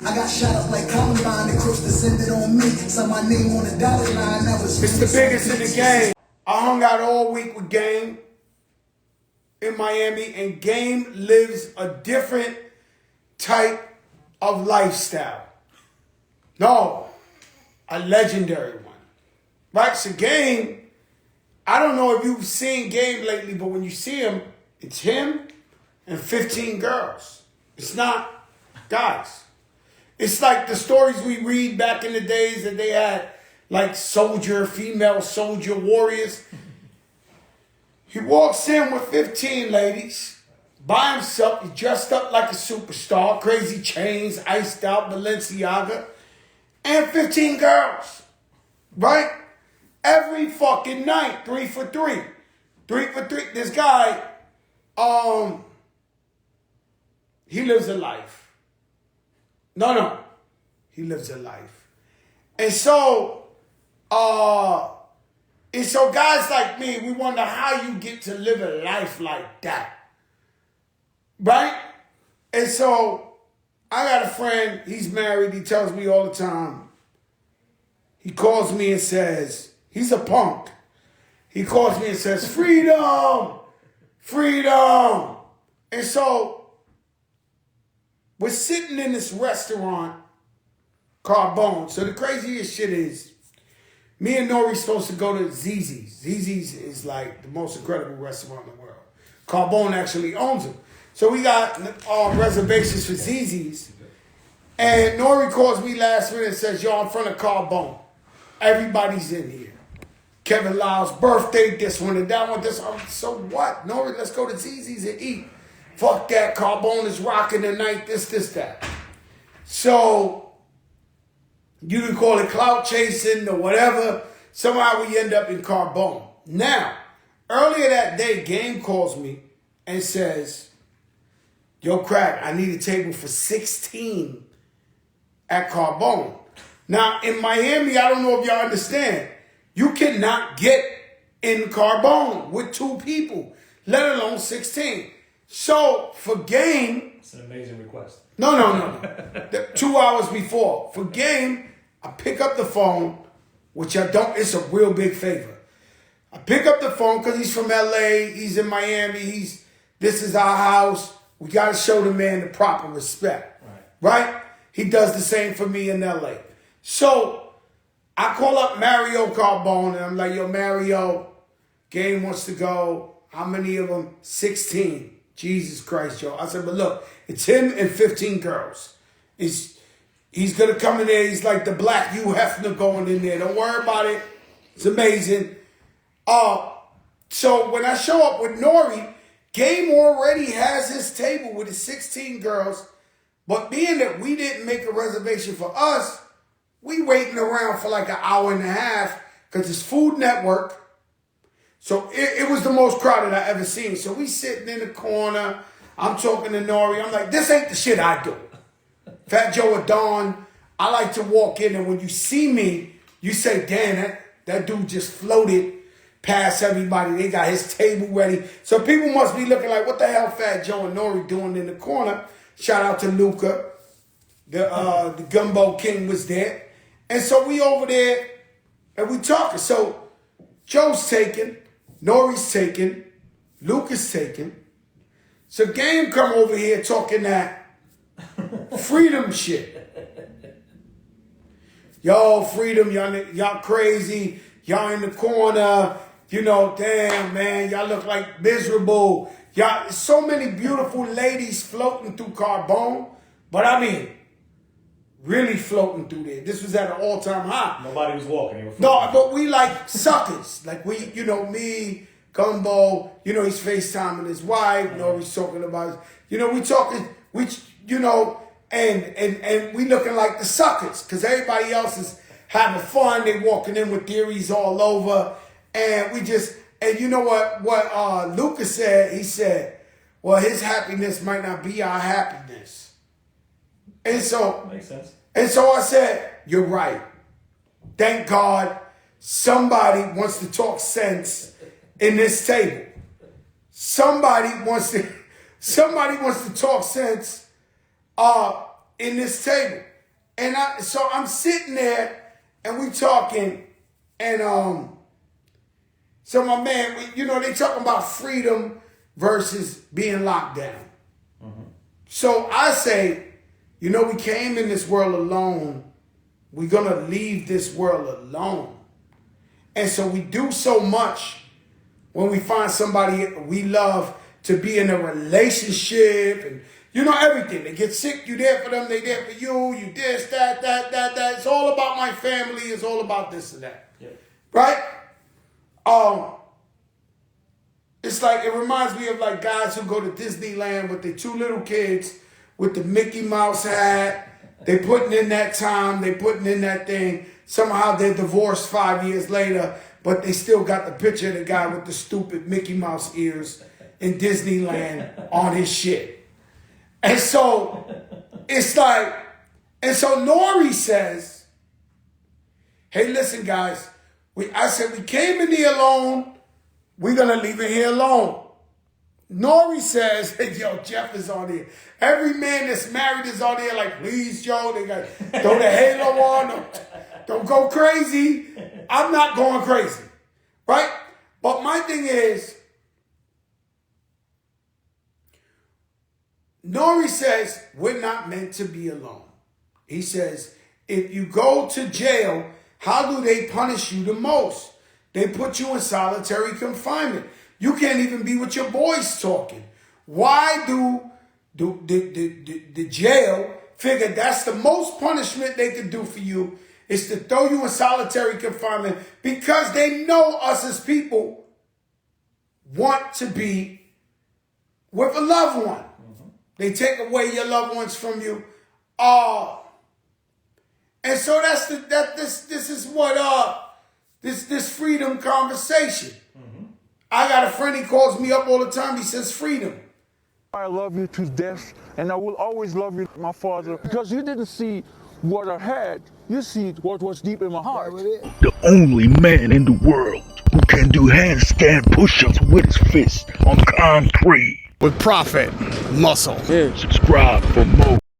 I got shot up like Columbine, the crooks descended on me. Saw my name on the dotted line, that was... It's the biggest in the game. I hung out all week with Game in Miami, and Game lives a different type of lifestyle. No, a legendary one. Right? So Game, I don't know if you've seen Game lately, but when you see him, it's him and 15 girls. It's not guys. It's like the stories we read back in the days that they had, like female soldier warriors. He walks in with 15 ladies by himself. He dressed up like a superstar, crazy chains, iced out Balenciaga, and 15 girls, right? Every fucking night, 3 for 3. 3 for 3. This guy, he lives a life. No. He lives a life. And so guys like me, we wonder how you get to live a life like that. Right? And so I got a friend, he's married, he tells me all the time. He calls me and says, he's a punk. He calls me and says, freedom, freedom. And so we're sitting in this restaurant, Carbone. So the craziest shit is, me and Nori's supposed to go to Zizzi's. Zizzi's is like the most incredible restaurant in the world. Carbone actually owns them. So we got reservations for Zizzi's. And Nori calls me last minute and says, yo, I'm in front of Carbone. Everybody's in here. Kevin Lyle's birthday, this one and that one, this one. So what? Nori, let's go to Zizzi's and eat. Fuck that, Carbone is rocking tonight, this, that. So, you can call it clout chasing or whatever. Somehow we end up in Carbone. Now, earlier that day, Game calls me and says, yo, Crack, I need a table for 16 at Carbone. Now, in Miami, I don't know if y'all understand, you cannot get in Carbone with 2 people, let alone 16. So, for Game... It's an amazing request. No. 2 hours before. For Game, I pick up the phone, which I don't... It's a real big favor. I pick up the phone because he's from L.A., he's in Miami, this is our house. We got to show the man the proper respect. Right? He does the same for me in L.A. So, I call up Mario Carbone, and I'm like, yo, Mario, Game wants to go. How many of them? 16. Jesus Christ, yo. I said, but look, it's him and 15 girls. He's going to come in there. He's like the black Hugh Hefner going in there. Don't worry about it. It's amazing. So when I show up with Nori, Game already has his table with his 16 girls. But being that we didn't make a reservation for us, we waiting around for like an hour and a half because it's Food Network. So it was the most crowded I ever seen. So we sitting in the corner. I'm talking to Nori. I'm like, this ain't the shit I do. Fat Joe or Don, I like to walk in, and when you see me, you say, damn, that dude just floated past everybody. They got his table ready. So people must be looking like, what the hell Fat Joe and Nori doing in the corner? Shout out to Luca. The Gumbo King was there. And so we over there, and we talking. So Joe's taking. Nori's taken, Luca's taken. So Game come over here talking that freedom shit. Yo, freedom, y'all crazy. Y'all in the corner. You know, damn, man, y'all look like miserable. Y'all, so many beautiful ladies floating through Carbone. But I mean, really floating through there. This was at an all-time high. Nobody was walking. No, but we like suckers. Like we, me, Gumbo, he's FaceTiming his wife. He's talking about, we talking, and we looking like the suckers. Because everybody else is having fun. They walking in with theories all over. And we just, and you know what Lucas said? He said, well, his happiness might not be our happiness. And so, makes sense. And so I said, you're right. Thank God somebody wants to talk sense in this table. Somebody wants to talk sense in this table. so I'm sitting there and we talking, and so my man, they talking about freedom versus being locked down. So I say, we came in this world alone. We're gonna leave this world alone. And so we do so much when we find somebody we love to be in a relationship and everything. They get sick, you there for them, they there for you, you this, that. It's all about my family, it's all about this and that. Yeah. Right? It's like, it reminds me of like guys who go to Disneyland with their 2 little kids with the Mickey Mouse hat. They putting in that time, they putting in that thing. Somehow they're divorced 5 years later, but they still got the picture of the guy with the stupid Mickey Mouse ears in Disneyland on his shit. And so it's like, and so Nori says, hey, listen, guys, I said we came in here alone. We're going to leave it here alone. Nori says, hey, yo, Jeff is on here. Every man that's married is on here like, please, Joe, they got throw the halo on. Don't go crazy. I'm not going crazy. Right? But my thing is, Nori says, we're not meant to be alone. He says, if you go to jail, how do they punish you the most? They put you in solitary confinement. You can't even be with your boys talking. Why do the jail figure that's the most punishment they could do for you is to throw you in solitary confinement because they know us as people want to be with a loved one. They take away your loved ones from you. And so this is what this freedom conversation. I got a friend, he calls me up all the time, he says freedom. I love you to death, and I will always love you, my father, because you didn't see what I had, you see what was deep in my heart. The only man in the world who can do handstand push-ups with his fist on concrete. With profit, muscle. Subscribe for more.